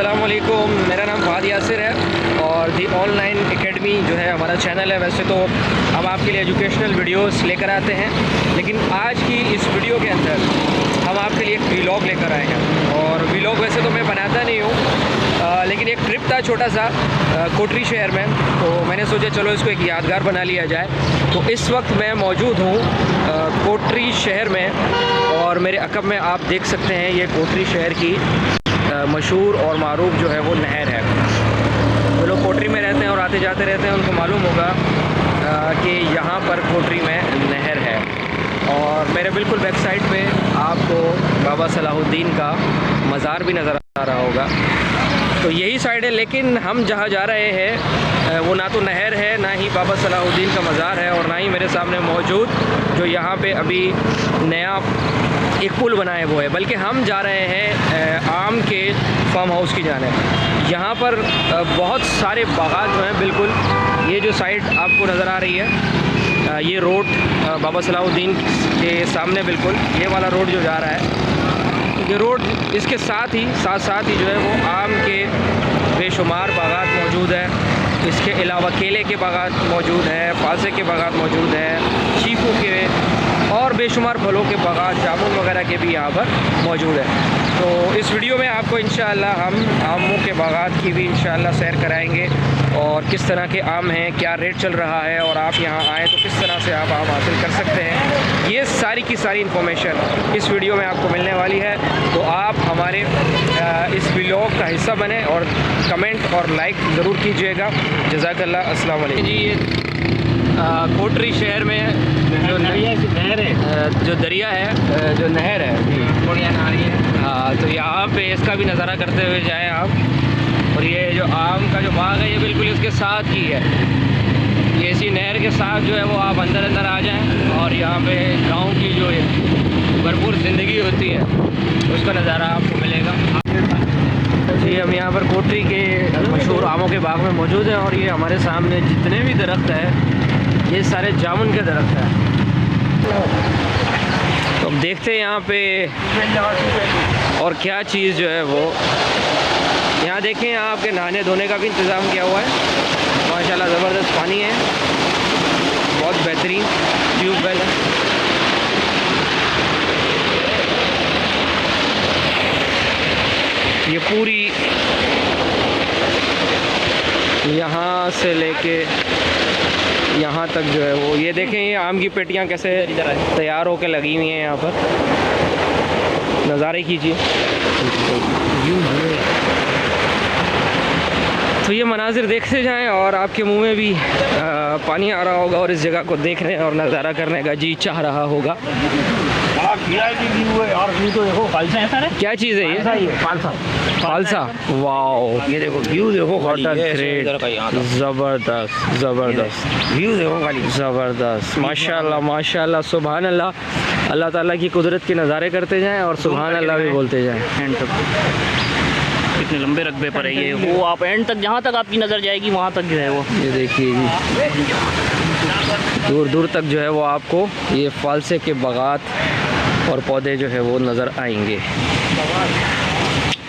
अस्सलामुअलैकुम, मेरा नाम फ़ाद यासिर है और दी ऑनलाइन एकेडमी जो है हमारा चैनल है। वैसे तो हम आपके लिए एजुकेशनल वीडियोस लेकर आते हैं, लेकिन आज की इस वीडियो के अंदर हम आपके लिए एक वीलॉग लेकर आए हैं। और वीलॉग वैसे तो मैं बनाता नहीं हूँ, लेकिन एक ट्रिप था छोटा सा कोटरी शहर में, तो मैंने सोचा चलो इसको एक यादगार बना लिया जाए। तो इस वक्त मैं मौजूद हूँ कोटरी शहर में और मेरे अकब में आप देख सकते हैं ये कोटरी शहर की मशहूर और मारूफ जो है वो नहर है। जो लोग कोटरी में रहते हैं और आते जाते रहते हैं उनको मालूम होगा कि यहाँ पर कोटरी में नहर है। और मेरे बिल्कुल बैक साइड पे आपको बाबा सलाहुद्दीन का मज़ार भी नज़र आ रहा होगा। तो यही साइड है, लेकिन हम जहाँ जा रहे हैं वो ना तो नहर है, ना ही बाबा सलाहुद्दीन का मज़ार है, और ना ही मेरे सामने मौजूद जो यहाँ पे अभी नया एक पुल बना है वो है, बल्कि हम जा रहे हैं आम के फार्म हाउस की जानिब। यहाँ पर बहुत सारे बागात जो हैं, बिल्कुल ये जो साइड आपको नज़र आ रही है, ये रोड बाबा सलाहुद्दीन के सामने बिल्कुल ये वाला रोड जो जा रहा है, ये रोड इसके साथ ही जो है वो आम के बेशुमार बागात मौजूद है। इसके अलावा केले के बागात मौजूद है, फालसे के बागात मौजूद है, चीकू के और बेशुमार फलों के बागात, जामुन वगैरह के भी यहाँ पर मौजूद है। तो इस वीडियो में आपको इंशाअल्लाह हम आमों के बागात की भी इंशाअल्लाह सैर कराएंगे और किस तरह के आम हैं, क्या रेट चल रहा है, और आप यहाँ आएँ तो किस तरह से आप आम हासिल कर सकते हैं। ये सारी की सारी इन्फॉर्मेशन इस वीडियो में आपको मिलने वाली है। तो आप हमारे इस व्लॉग का हिस्सा बने और कमेंट और लाइक ज़रूर कीजिएगा। जज़ाकल्लाह। अस्सलाम वालेकुम जी। ये कोटरी शहर में जो नहर है, जो दरिया है, जो नहर है, थोड़ी आ रही है। हाँ, तो यहाँ पे इसका भी नज़ारा करते हुए जाएं आप। और ये जो आम का जो बाग है ये बिल्कुल इसके साथ ही है। ये इसी नहर के साथ जो है वो आप अंदर आ जाएं और यहाँ पे गांव की जो भरपूर ज़िंदगी होती है उसका नज़ारा आपको मिलेगा। जी, हम यहाँ पर कोटरी के मशहूर आमों के बाग में मौजूद हैं और ये हमारे सामने जितने भी दरख्त हैं ये सारे जामुन के दरख्त हैं। तो अब देखते हैं यहाँ पे और क्या चीज़ जो है वो, यहाँ देखें यहाँ आपके नहाने धोने का भी इंतज़ाम किया हुआ है। माशाल्लाह ज़बरदस्त पानी है, बहुत बेहतरीन ट्यूबवेल है। ये पूरी यहाँ से लेके यहाँ तक जो है वो, ये देखें ये आम की पेटियाँ कैसे तैयार होकर लगी हुई हैं यहाँ पर। नज़ारे कीजिए। तो ये मनाजिर देखते जाएं और आपके मुंह में भी पानी आ रहा होगा और इस जगह को देखने और नज़ारा करने का जी चाह रहा होगा। क्या चीज़ है ये? फालसा। वाओ, ये देखो व्यू देखो, ज़बरदस्त ज़बरदस्त व्यू देखो खाली, ज़बरदस्त। माशाल्लाह माशाल्लाह, सुभान अल्लाह। अल्लाह ताला की कुदरत के नज़ारे करते जाएं और सुभान अल्लाह भी बोलते जाएं। एंड तक कितने लंबे रकबे पर है ये, वो आप एंड तक जहाँ तक आपकी नज़र जाएगी वहाँ तक जो है वो, ये देखिए जी, दूर दूर तक जो है वो आपको ये फालसे के बागात और पौधे जो है वो नज़र आएंगे।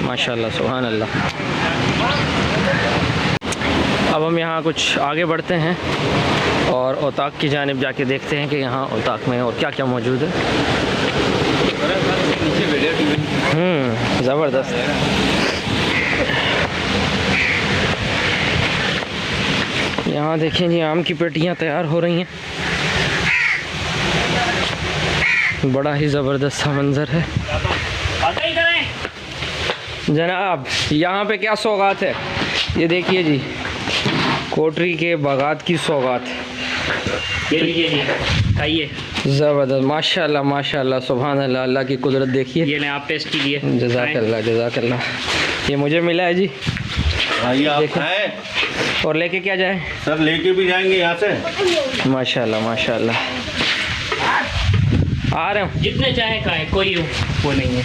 माशाल्लाह सुभान अल्लाह। अब हम यहाँ कुछ आगे बढ़ते हैं और औताक की जानिब जाके देखते हैं कि यहाँ औताक में और क्या क्या मौजूद है। ज़बरदस्त। यहाँ देखें जी, आम की पेटियाँ तैयार हो रही हैं। बड़ा ही ज़बरदस्त सा मंज़र है जनाब। यहाँ पे क्या सौगात है ये देखिए जी, कोटरी के बागात की सौगात। ये लीजिए जी, खाइए। ज़बरदस्त, माशाल्लाह माशाल्लाह, सुभान अल्लाह। अल्लाह की कुदरत देखिए। ये ले आप टेस्ट कीजिए। जज़ाकल्लाह जज़ाकल्लाह। ये मुझे मिला है जी, और लेके क्या जाए? सब लेके भी जाएंगे यहाँ से। माशाल्लाह माशाल्लाह। आ रहे हूँ, जितने चाहे खाएं, कोई वो नहीं है।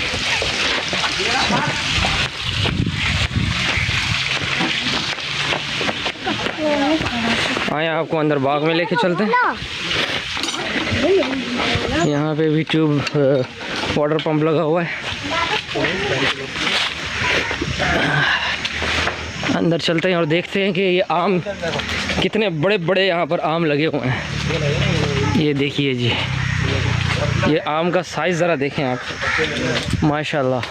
आए आपको अंदर बाग में लेके चलते हैं। यहाँ पे भी ट्यूब वाटर पंप लगा हुआ है। अंदर चलते हैं और देखते हैं कि ये आम कितने बड़े बड़े यहाँ पर आम लगे हुए हैं। ये देखिए जी, ये आम का साइज़ ज़रा देखें आप, माशाल्लाह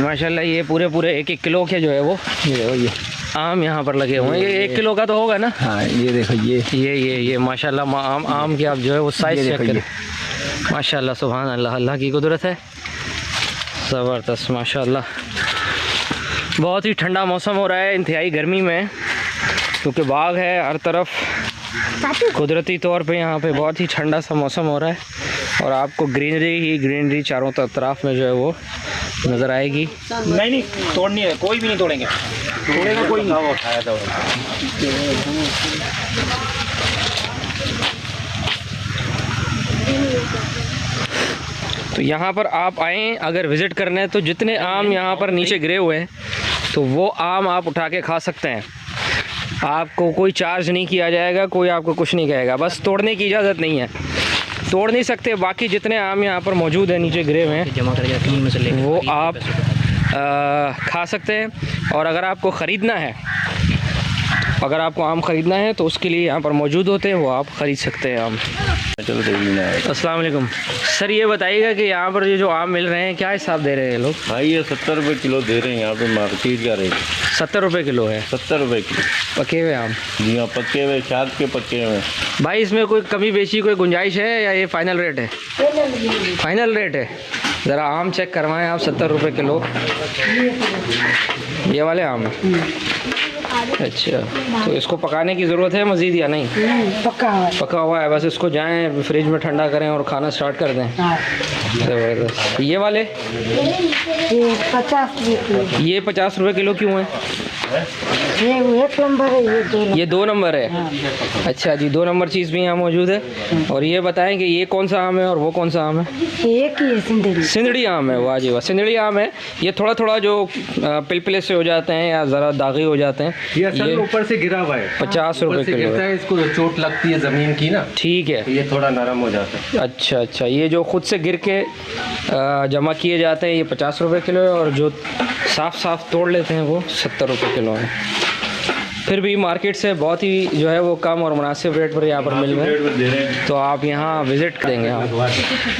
माशाल्लाह। ये पूरे 1-1 किलो के जो है वो ये आम यहाँ पर लगे हुए हैं। ये 1 किलो का तो होगा ना? हाँ, ये देखो ये माशाल्लाह आम के आप जो है वो साइज़ चेक करें। माशाल्लाह, सुभान अल्लाह, अल्लाह की कुदरत है, ज़बरदस्त माशाल्लाह। बहुत ही ठंडा मौसम हो रहा है इंतहाई गर्मी में, क्योंकि बाग है हर तरफ, कुदरती तौर पे यहाँ पे बहुत ही ठंडा सा मौसम हो रहा है और आपको ग्रीनरी ही ग्रीनरी चारों तरफ में जो है वो नज़र आएगी। नहीं तोड़नी है, कोई भी नहीं तोड़ेंगे, तोड़ेगा कोई नहीं। उठाया था तो यहाँ पर आप आएँ अगर विज़िट करने हैं तो जितने आम यहाँ पर नीचे गिरे हुए हैं तो वो आम आप उठा के खा सकते हैं। आपको कोई चार्ज नहीं किया जाएगा, कोई आपको कुछ नहीं कहेगा, बस तोड़ने की इजाज़त नहीं है, तोड़ नहीं सकते। बाकी जितने आम यहाँ पर मौजूद हैं नीचे गिरे हुए हैं जमा करके वो आप खा सकते हैं। और अगर आपको ख़रीदना है, अगर आपको आम ख़रीदना है तो उसके लिए यहाँ पर मौजूद होते हैं, वो आप ख़रीद सकते हैं आम। अस्सलाम वालेकुम सर, ये बताइएगा कि यहाँ पर ये जो आम मिल रहे हैं क्या हिसाब दे रहे हैं लोग? भाई ये 70 रुपये किलो दे रहे हैं यहाँ पे, मार्केट का रेट 70 रुपये किलो है। 70 रुपये किलो पके हुए आम? जी हाँ, पक्के हुए, छात के पक्के हुए। भाई इसमें कोई कमी बेची कोई गुंजाइश है या ये फ़ाइनल रेट है? फाइनल रेट है। ज़रा आम चेक करवाएं आप, 70 रुपये किलो ये वाले आम हैं। अच्छा, तो इसको पकाने की ज़रूरत है मज़ीद या नहीं? पका हुआ है, बस इसको जाएं फ्रिज में ठंडा करें और खाना स्टार्ट कर दें। ज़बरदस्त। ये वाले ये 50 रुपये, ये 50 रुपये किलो क्यों है? ये 1 नंबर है, ये 2 नंबर है। अच्छा जी, 2 नंबर चीज़ भी यहाँ मौजूद है। और ये बताएं कि ये कौन सा आम है और वो कौन सा आम है? एक ही है सिंदड़ी। सिंदड़ी आम है, वाह जी वाह, सिंदड़ी आम है। ये थोड़ा थोड़ा जो पिलपिले से हो जाते हैं या ज़रा दागी हो जाते हैं, ये असल ऊपर से गिरा हुआ है, 50 रुपये किलो है। इसको चोट लगती है ज़मीन की ना, ठीक है, ये थोड़ा नरम हो जाता है। अच्छा, ये जो खुद से गिर के जमा किए जाते हैं ये 50 रुपये किलो है, और जो साफ तोड़ लेते हैं वो 70 रुपये किलो है। फिर भी मार्केट से बहुत ही जो है वो कम और मुनासिब रेट पर यहाँ पर मिल रहे हैं, तो आप यहाँ विज़िट करेंगे आप।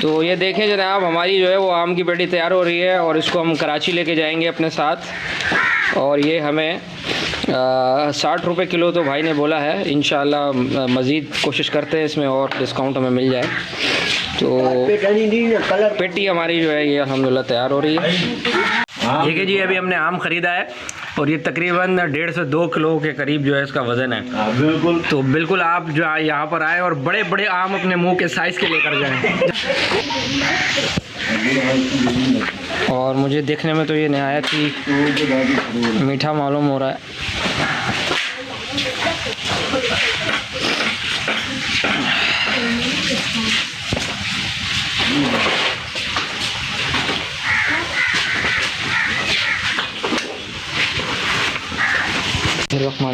तो ये देखें जनाब, हमारी जो है वो आम की पेटी तैयार हो रही है और इसको हम कराची लेके जाएंगे अपने साथ। और ये हमें 60 रुपये किलो तो भाई ने बोला है, इंशाल्लाह मज़ीद कोशिश करते हैं इसमें और डिस्काउंट हमें मिल जाए। तो पेटी हमारी जो है ये अल्हम्दुलिल्लाह तैयार हो रही है। ठीक है जी, अभी हमने आम ख़रीदा है और ये तकरीबन 1.5 से 2 किलो के करीब जो है इसका वज़न है। बिल्कुल। तो बिल्कुल आप जो है यहाँ पर आए और बड़े बड़े आम अपने मुंह के साइज़ के लेकर जाएं। और मुझे देखने में तो ये नहायत ही मीठा मालूम हो रहा है।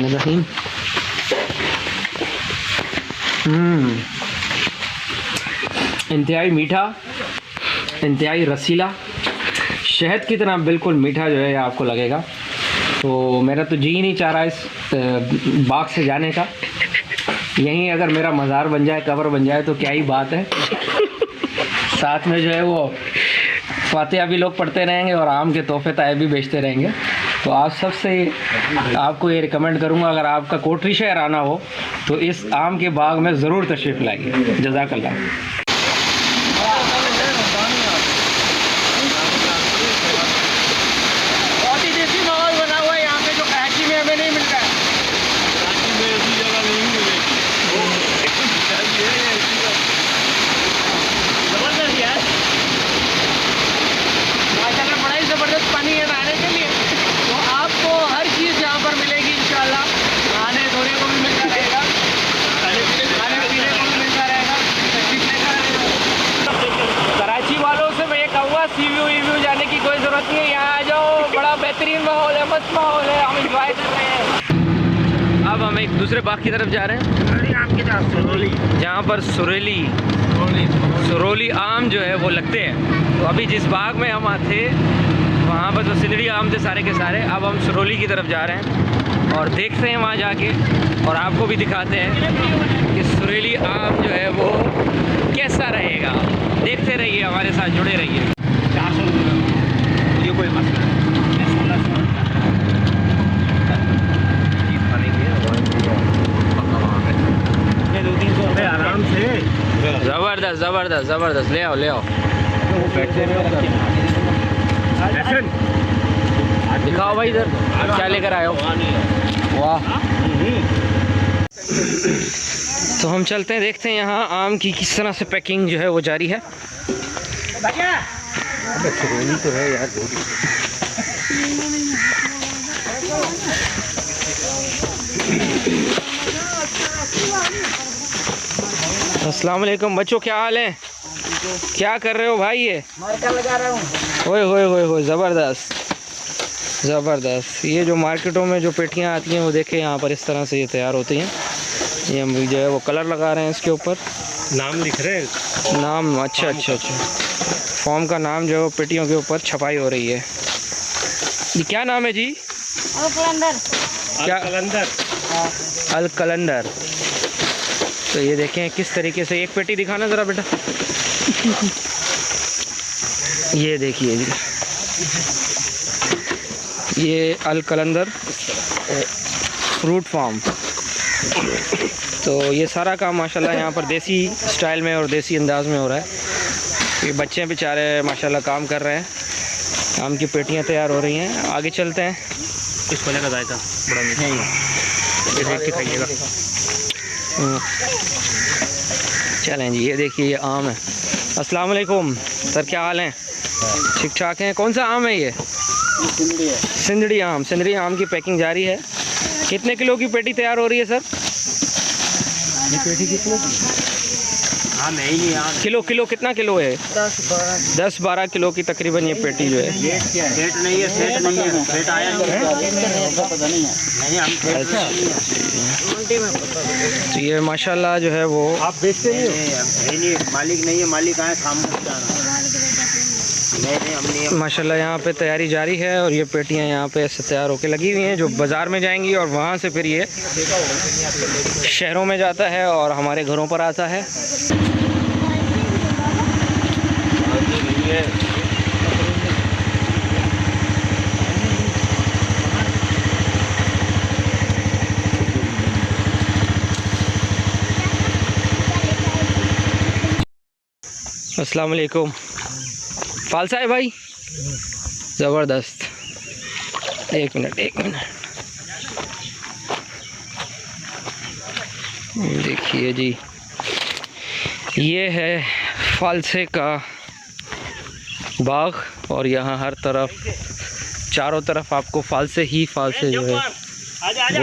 रहीम। इंतहाई मीठा, इंतहाई रसीला, शहद की तरह बिल्कुल मीठा जो है आपको लगेगा। तो मेरा तो जी नहीं चाह रहा इस बाग से जाने का। यहीं अगर मेरा मज़ार बन जाए, कब्र बन जाए तो क्या ही बात है। साथ में जो है वो फातिहा भी लोग पढ़ते रहेंगे और आम के तोहफे ताए भी बेचते रहेंगे। तो आप सबसे आपको ये रिकमेंड करूँगा, अगर आपका कोटरी शहर आना हो तो इस आम के बाग में ज़रूर तशरीफ़ लाइए। जज़ाकल्लाह। बहुत ही देसी माहौल बना हुआ है यहाँ पे, जो कराची में हमें नहीं मिलता है। ज़बरदस्त यार, माशाल्लाह बड़ा ही ज़बरदस्त पानी है नहाने के लिए। तो आपको हर चीज़ यहाँ पर मिलेगी इंशाल्लाह। नहाने धोने को भी मिलता रहेगा, खाने पीने को भी मिलता रहेगा। कराची वालों से मैं ये कहूँगा, सी व्यू जाने की कोई ज़रूरत नहीं है, यहाँ आ जाओ, बड़ा बेहतरीन माहौल है, मस्त माहौल है, हम इंजॉय कर रहे हैं। अब हम एक दूसरे बाग की तरफ जा रहे हैं, जहाँ पर सुरेली आम जो है वो लगते हैं। तो अभी जिस बाग में हम थे वहाँ पर तो सिंदड़ी आम थे सारे के सारे। अब हम सरोली की तरफ जा रहे हैं और देखते हैं वहाँ जाके, और आपको भी दिखाते हैं कि सरोली आम जो है वो कैसा रहेगा। देखते रहिए, हमारे साथ जुड़े रहिए। 400 रुपये ये कोई मसला नहीं। 200-300 रुपये आराम से। ज़बरदस्त ज़बरदस्त ज़बरदस्त, ले आओ ले आओ। दिखाओ भाई इधर क्या लेकर आए हो। वाह। तो हम चलते हैं, देखते हैं यहाँ आम की किस तरह से पैकिंग जो है वो जारी है। तो है यार। अस्सलाम वालेकुम बच्चों, क्या हाल है? क्या कर रहे हो भाई? ये मार्का लगा रहा हूँ। ओए ज़बरदस्त ज़बरदस्त। ये जो मार्केटों में जो पेटियां आती हैं वो देखे यहाँ पर इस तरह से ये तैयार होती हैं। ये हम जो है वो कलर लगा रहे हैं इसके ऊपर, नाम लिख रहे हैं। नाम अच्छा फॉर्म का नाम जो है वो पेटियों के ऊपर छपाई हो रही है। ये क्या नाम है जी? क्या? अल कलंदर। तो ये देखें किस तरीके से, एक पेटी दिखाना ज़रा बेटा। ये देखिए जी, ये अल कलंदर फ्रूट फार्म। तो ये सारा काम माशाल्लाह यहाँ पर देसी स्टाइल में और देसी अंदाज में हो रहा है। ये बच्चे बेचारे माशाल्लाह काम कर रहे हैं, आम की पेटियाँ तैयार हो रही हैं। आगे चलते हैं। इस वाले का जायका बड़ा मीठा है, ये देख के खाइएगा। चलें जी, ये देखिए ये आम है। अस्सलाम वालेकुम सर, क्या हाल हैं? ठीक ठाक हैं। कौन सा आम है ये? सिंदड़ी आम। सिंदड़ी आम की पैकिंग जारी है। कितने किलो की पेटी तैयार हो रही है सर? ये पेटी कितने की? हाँ नहीं किलो कितना किलो है? 10-12 किलो की तकरीबन ये पेटी जो है। सेट नहीं है, सेट नहीं है, सेट आया नहीं हम। तो ये माशाल्लाह जो है वो आप बेचते नहीं हो? नहीं, मालिक नहीं है, मालिक आए काम करता है। माशाल्लाह यहाँ पे तैयारी जारी है और ये पेटियाँ यहाँ पे ऐसे तैयार होके लगी हुई हैं जो बाज़ार में जाएंगी और वहाँ से फिर ये शहरों में जाता है और हमारे घरों पर आता है। अस्सलाम वालेकुम। फालसा है भाई, ज़बरदस्त। एक मिनट देखिए जी, ये है फालसे का बाग और यहाँ हर तरफ चारों तरफ आपको फालसे ही फालसे जो है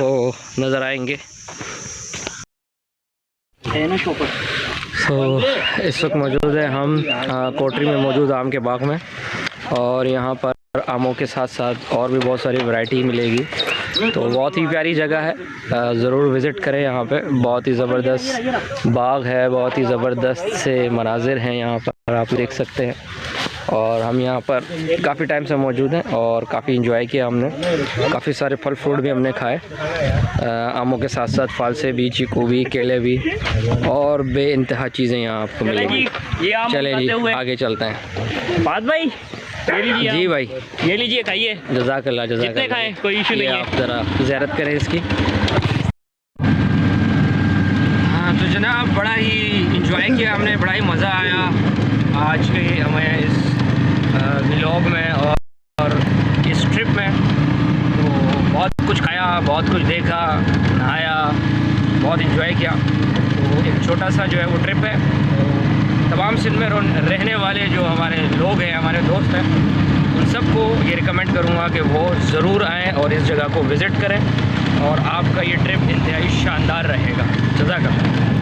वो नज़र आएंगे। तो इस वक्त मौजूद है हम कोटरी में मौजूद आम के बाग में, और यहाँ पर आमों के साथ साथ और भी बहुत सारी वैरायटी मिलेगी। तो बहुत ही प्यारी जगह है, ज़रूर विज़िट करें। यहाँ पे बहुत ही ज़बरदस्त बाग है, बहुत ही ज़बरदस्त से मनाजिर हैं यहाँ पर, आप देख सकते हैं। और हम यहाँ पर काफ़ी टाइम से मौजूद हैं और काफ़ी इंजॉय किया हमने। काफ़ी सारे फल फ्रूट भी हमने खाए, आमों के साथ साथ फालसे भी, चीकू भी, केले भी और बेइंतहा चीज़ें यहाँ आपको मिलेंगी। चले जी आगे चलते हैं। बात भाई ये लीजिए जी भाई, ये लीजिए खाइए। जज़ाकल्लाह जितने खाएं कोई इशू नहीं है। आप ज़रा ज़ियारत करें इसकी। हाँ तो जनाब बड़ा ही इंजॉय किया हमने, बड़ा ही मज़ा आया आज के हमें इस व्लॉग में और इस ट्रिप में। तो बहुत कुछ खाया, बहुत कुछ देखा, नहाया, बहुत इंजॉय किया। तो एक छोटा सा जो है वो ट्रिप है। तो तमाम सिंध में रहने वाले जो हमारे लोग हैं, हमारे दोस्त हैं, उन सबको ये रिकमेंड करूँगा कि वो ज़रूर आएँ और इस जगह को विज़िट करें और आपका ये ट्रिप इंतहाई शानदार रहेगा। जज़ाकल्लाह।